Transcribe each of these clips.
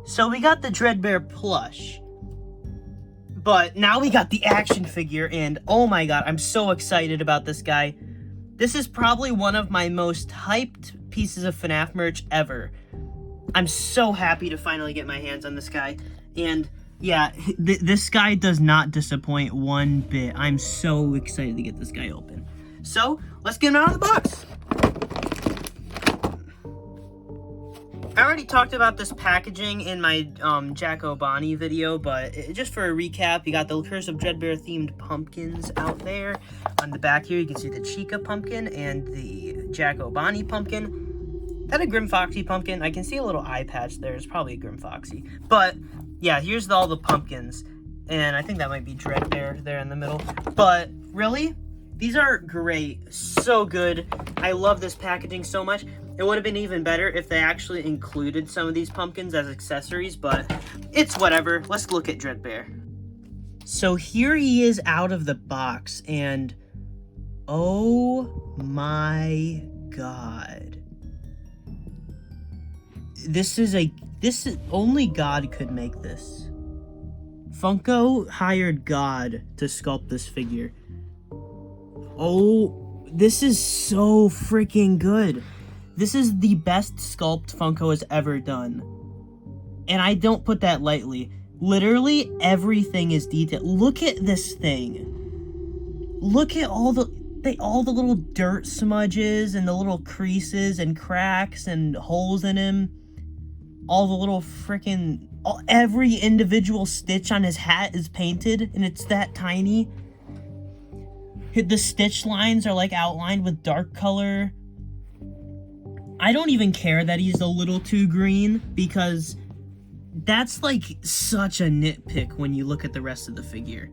So we got the Dreadbear plush, but now we got the action figure, and oh my god, I'm so excited about this guy. This is probably one of my most hyped pieces of FNAF merch ever. I'm so happy to finally get my hands on this guy, and yeah, this guy does not disappoint one bit. I'm so excited to get this guy open. So, let's get him out of the box. I already talked about this packaging in my Jack O'Bonnie video, but just for a recap, you got the Curse of Dreadbear themed pumpkins out there. On the back here, you can see the Chica pumpkin and the Jack O'Bonnie pumpkin. Then a Grim Foxy pumpkin. I can see a little eye patch there. It's probably a Grim Foxy. But, yeah, here's all the pumpkins. And I think that might be Dreadbear there in the middle. But, really, these are great. So good. I love this packaging so much. It would have been even better if they actually included some of these pumpkins as accessories, but it's whatever. Let's look at Dreadbear. So here he is out of the box, and oh my god. Only God could make this. Funko hired God to sculpt this figure. Oh, this is so freaking good. This is the best sculpt Funko has ever done. And I don't put that lightly. Literally everything is detailed. Look at this thing. Look at all the little dirt smudges and the little creases and cracks and holes in him. All the little every individual stitch on his hat is painted, and it's that tiny. The stitch lines are like outlined with dark color. I don't even care that he's a little too green, because that's like such a nitpick when you look at the rest of the figure.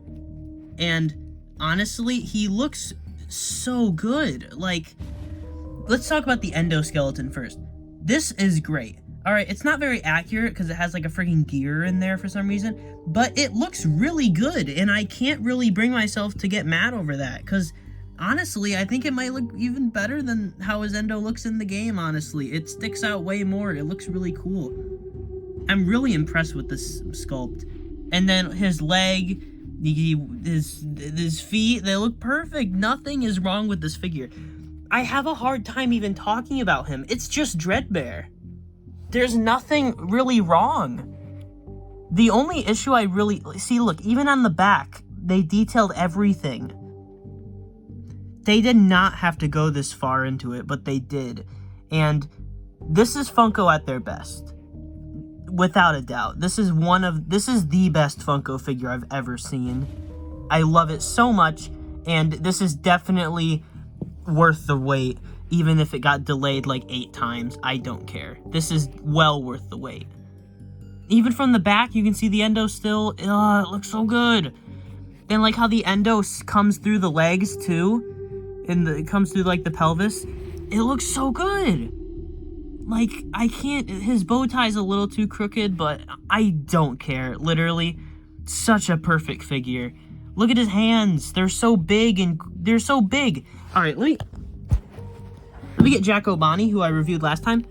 And honestly, he looks so good. Like, let's talk about the Endoskeleton first. This is great. Alright, it's not very accurate because it has like a freaking gear in there for some reason, but it looks really good, and I can't really bring myself to get mad over that, because honestly, I think it might look even better than how his Endo looks in the game, honestly. It sticks out way more. It looks really cool. I'm really impressed with this sculpt. And then his leg, his feet, they look perfect. Nothing is wrong with this figure. I have a hard time even talking about him. It's just Dreadbear. There's nothing really wrong. The only issue I really... See, look, even on the back, they detailed everything. They did not have to go this far into it, but they did. And this is Funko at their best. Without a doubt. This is the best Funko figure I've ever seen. I love it so much, and this is definitely worth the wait. Even if it got delayed like 8 times, I don't care. This is well worth the wait. Even from the back, you can see the Endo still. It looks so good. And like how the Endo comes through the legs too. And it comes through like the pelvis. It looks so good. Like, I can't, his bow tie's a little too crooked, but I don't care. Literally, such a perfect figure. Look at his hands. They're so big and they're so big. All right, let me get Jack O'Bonnie, who I reviewed last time.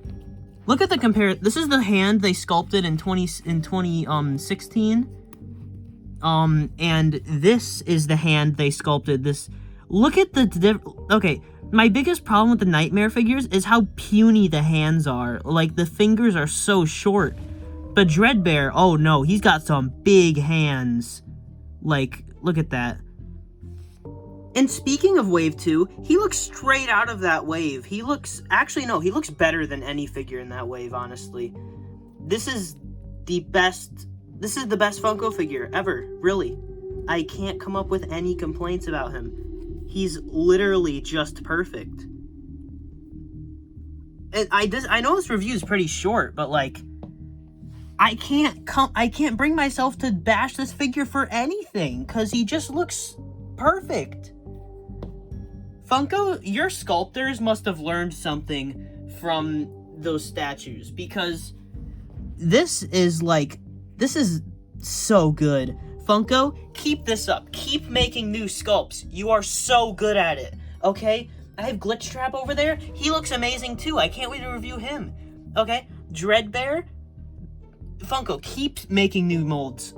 Look at the this is the hand they sculpted in 2016. And this is the hand they sculpted. This, look at okay, my biggest problem with the Nightmare figures is how puny the hands are. Like, the fingers are so short. But Dreadbear, oh no, he's got some big hands. Like, look at that. And speaking of Wave 2, he looks straight out of that wave. He looks, actually no, he looks better than any figure in that wave, honestly. This is the best Funko figure ever, really. I can't come up with any complaints about him. He's literally just perfect. And I know this review is pretty short, but like, I can't bring myself to bash this figure for anything, because he just looks perfect. Funko, your sculptors must have learned something from those statues, because this is so good. Funko, keep this up. Keep making new sculpts. You are so good at it, okay? I have Glitch Trap over there. He looks amazing too. I can't wait to review him. Okay, Dreadbear, Funko, keep making new molds.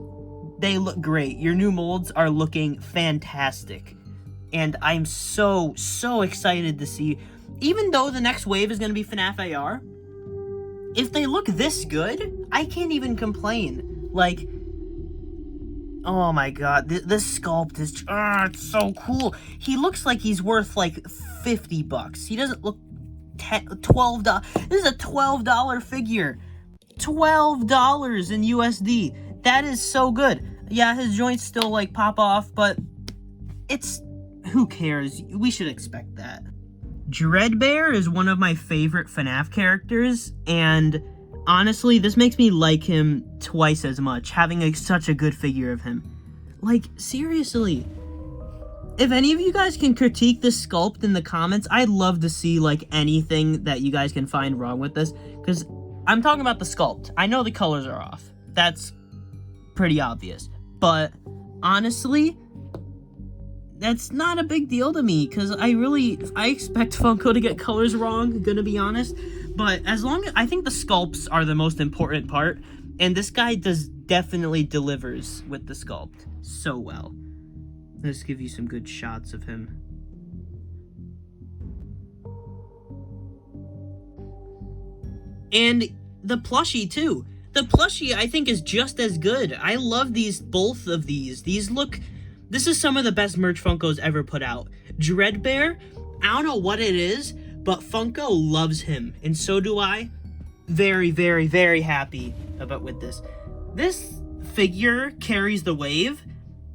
They look great. Your new molds are looking fantastic. And I'm so excited to see, even though the next wave is going to be FNAF AR, if they look this good, I can't even complain. Like, oh my god, this sculpt is, it's so cool. He looks like he's worth like 50 bucks. He doesn't look $12. This is a $12 figure. $12 in USD. That is so good. Yeah, his joints still like pop off, but it's, who cares? We should expect that. Dreadbear is one of my favorite FNAF characters, and honestly, this makes me like him twice as much, having such a good figure of him. Like, seriously. If any of you guys can critique this sculpt in the comments, I'd love to see, like, anything that you guys can find wrong with this, because I'm talking about the sculpt. I know the colors are off. That's pretty obvious. But, honestly, that's not a big deal to me, because I expect Funko to get colors wrong, gonna be honest. But as long as, I think the sculpts are the most important part, and this guy definitely delivers with the sculpt so well. Let's give you some good shots of him. And the plushie too. The plushie I think is just as good. I love both of these. This is some of the best merch Funko's ever put out. Dreadbear, I don't know what it is, but Funko loves him, and so do I. Very, very, very happy with this. This figure carries the wave,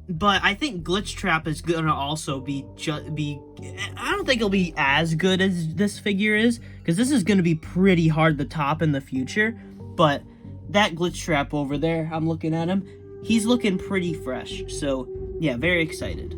but I think Glitch Trap is gonna also be. I don't think it'll be as good as this figure is, because this is gonna be pretty hard to top in the future. But that Glitch Trap over there, I'm looking at him. He's looking pretty fresh. So yeah, very excited.